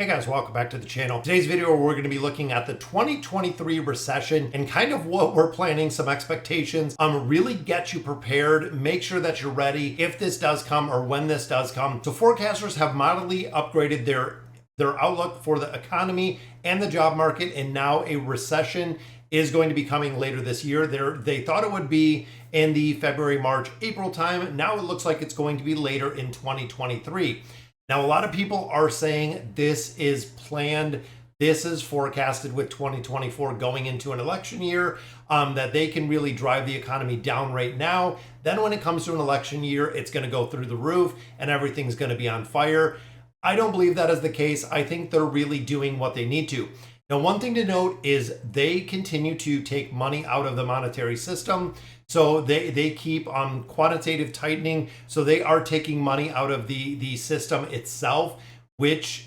Hey guys, welcome back to the channel. Today's video, we're going to be looking at the 2023 recession and kind of what we're planning, some expectations, really get you prepared, make sure that you're ready if this does come or when this does come. So forecasters have moderately upgraded their outlook for the economy and the job market, and now a recession is going to be coming later this year. They thought it would be in the February, March, April time. Now it looks like it's going to be later in 2023. Now, a lot of people are saying this is planned. This is forecasted with 2024 going into an election year, that they can really drive the economy down right now. Then when it comes to an election year, it's going to go through the roof and everything's going to be on fire. I don't believe that is the case. I think they're really doing what they need to. Now, one thing to note is they continue to take money out of the monetary system. So they keep quantitative tightening. So they are taking money out of the system itself, which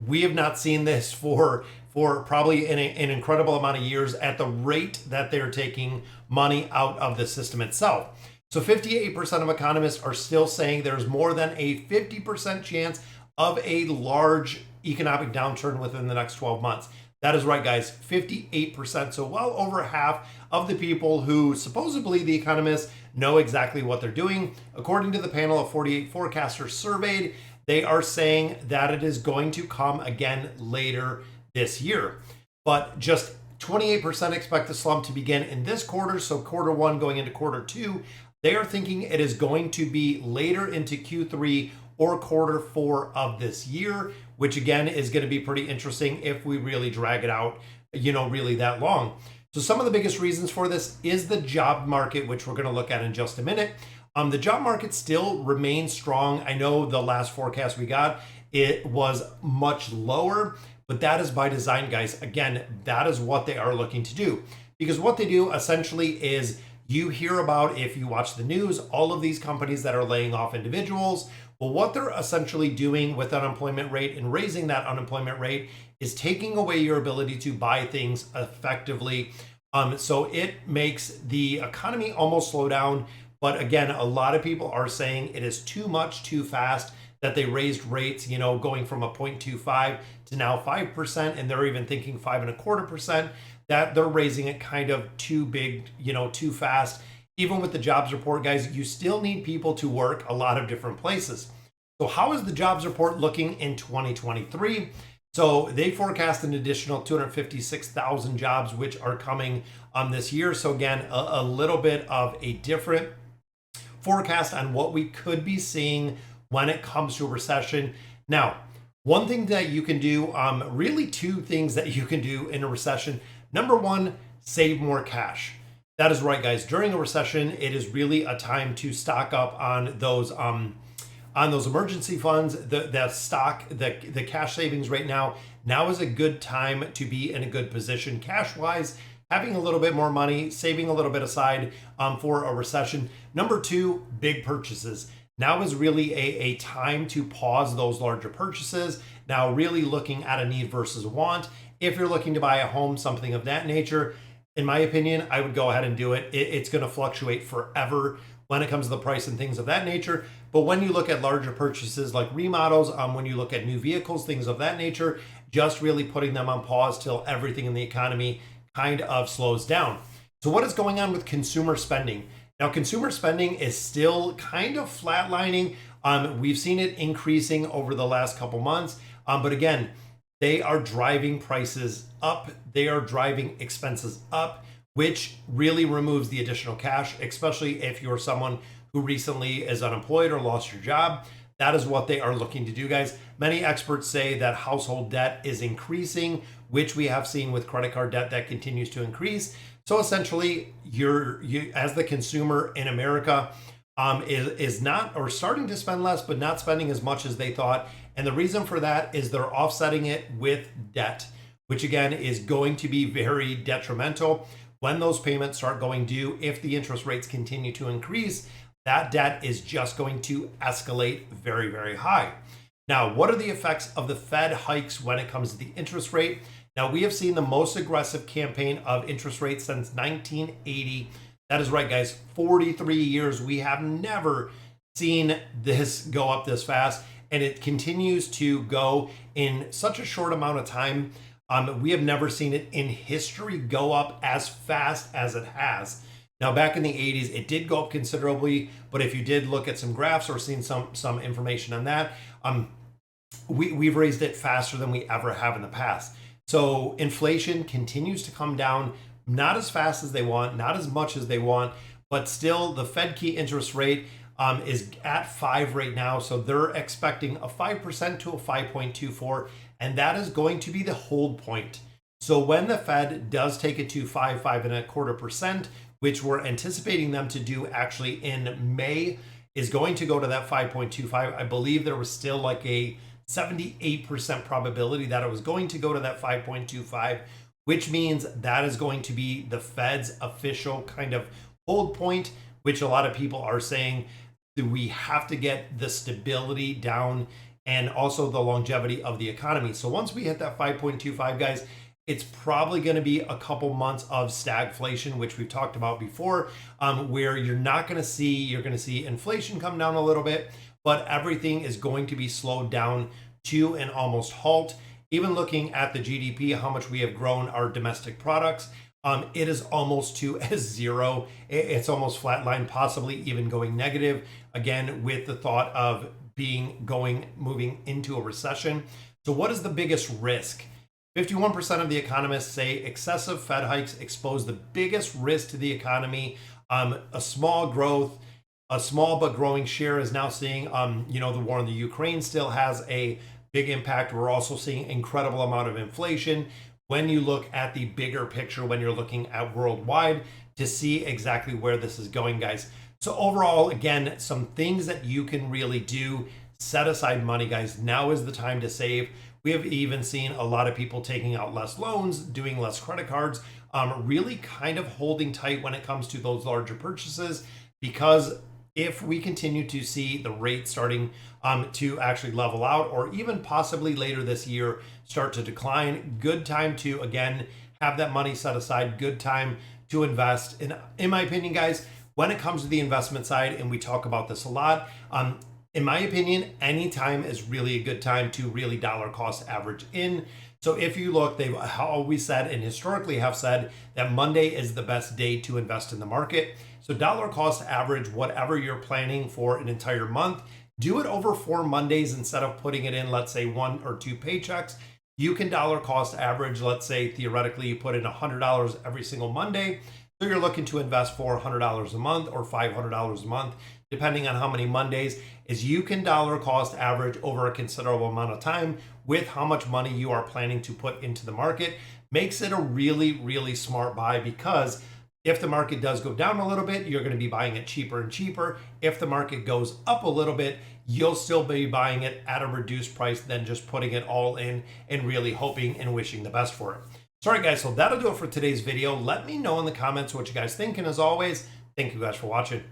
we have not seen this for probably an incredible amount of years at the rate that they're taking money out of the system itself. So 58% of economists are still saying there's more than a 50% chance of a large economic downturn within the next 12 months. That is right, guys, 58%. So well over half of the people who supposedly the economists know exactly what they're doing. According to the panel of 48 forecasters surveyed, they are saying that it is going to come again later this year. But just 28% expect the slump to begin in this quarter. So quarter one going into quarter two, they are thinking it is going to be later into Q3 or quarter four of this year, which again is going to be pretty interesting if we really drag it out, really that long. So some of the biggest reasons for this is the job market, which we're going to look at in just a minute. The job market still remains strong. I know the last forecast we got, it was much lower, but that is by design, guys. Again, that is what they are looking to do, because what they do essentially is you hear about, if you watch the news, all of these companies that are laying off individuals. Well, what they're essentially doing with unemployment rate and raising that unemployment rate is taking away your ability to buy things effectively. So it makes the economy almost slow down. But again, a lot of people are saying it is too much, too fast, that they raised rates, going from a 0.25 to now 5%. And they're even thinking 5.25%, that they're raising it kind of too big, too fast. Even with the jobs report, guys, you still need people to work a lot of different places. So how is the jobs report looking in 2023? So they forecast an additional 256,000 jobs, which are coming this year. So again, a little bit of a different forecast on what we could be seeing when it comes to a recession. Now, one thing that you can do, really two things that you can do in a recession. Number one, save more cash. That is right, guys. During a recession, it is really a time to stock up on those emergency funds, the cash savings right now. Now is a good time to be in a good position cash-wise, having a little bit more money, saving a little bit aside for a recession. Number two, big purchases. Now is really a time to pause those larger purchases. Now really looking at a need versus want. If you're looking to buy a home, something of that nature, in my opinion, I would go ahead and do it. It's going to fluctuate forever when it comes to the price and things of that nature. But when you look at larger purchases like remodels, when you look at new vehicles, things of that nature, just really putting them on pause till everything in the economy kind of slows down. So what is going on with consumer spending? Now, consumer spending is still kind of flatlining. We've seen it increasing over the last couple months. But again, they are driving prices up. They are driving expenses up, which really removes the additional cash, especially if you're someone who recently is unemployed or lost your job. That is what they are looking to do, guys. Many experts say that household debt is increasing, which we have seen with credit card debt that continues to increase. So essentially, you as the consumer in America is not, or starting to spend less, but not spending as much as they thought. And the reason for that is they're offsetting it with debt, which again is going to be very detrimental when those payments start going due. If the interest rates continue to increase, that debt is just going to escalate very, very high. Now, what are the effects of the Fed hikes when it comes to the interest rate? Now, we have seen the most aggressive campaign of interest rates since 1980. That is right, guys. 43 years. We have never seen this go up this fast. and it continues to go in such a short amount of time. We have never seen it in history go up as fast as it has. Now, back in the 80s, it did go up considerably, but if you did look at some graphs or seen some information on that, we've raised it faster than we ever have in the past. So inflation continues to come down, not as fast as they want, not as much as they want, but still the Fed key interest rate is at 5 right now. So they're expecting a 5% to a 5.24, and that is going to be the hold point. So when the Fed does take it to 5.25%, which we're anticipating them to do actually in May, is going to go to that 5.25. I believe there was still like a 78% probability that it was going to go to that 5.25, which means that is going to be the Fed's official kind of hold point, which a lot of people are saying that we have to get the stability down and also the longevity of the economy. So once we hit that 5.25, guys, it's probably going to be a couple months of stagflation, which we've talked about before, where you're going to see inflation come down a little bit, but everything is going to be slowed down to an almost halt. Even looking at the GDP, how much we have grown our domestic products, it is almost to a zero. It's almost flatline, possibly even going negative, again, with the thought of moving into a recession. So what is the biggest risk? 51% of the economists say excessive Fed hikes expose the biggest risk to the economy. A small but growing share is now seeing, the war in the Ukraine still has a big impact. We're also seeing incredible amount of inflation. When you look at the bigger picture, when you're looking at worldwide, to see exactly where this is going, guys. So overall, again, some things that you can really do. Set aside money, guys. Now is the time to save. We have even seen a lot of people taking out less loans, doing less credit cards, really kind of holding tight when it comes to those larger purchases, because if we continue to see the rate starting to actually level out, or even possibly later this year start to decline, good time to, again, have that money set aside, good time to invest. And in my opinion, guys, when it comes to the investment side, and we talk about this a lot, in my opinion, any time is really a good time to really dollar cost average in. So if you look, they've always said and historically have said that Monday is the best day to invest in the market. So dollar cost average, whatever you're planning for an entire month, do it over 4 Mondays instead of putting it in, let's say, 1 or 2 paychecks. You can dollar cost average, let's say theoretically you put in $100 every single Monday. So you're looking to invest $400 a month or $500 a month, depending on how many Mondays, is you can dollar cost average over a considerable amount of time with how much money you are planning to put into the market. Makes it a really, really smart buy, because if the market does go down a little bit, you're going to be buying it cheaper and cheaper. If the market goes up a little bit, you'll still be buying it at a reduced price than just putting it all in and really hoping and wishing the best for it. Sorry guys, so that'll do it for today's video. Let me know in the comments what you guys think, and as always, thank you guys for watching.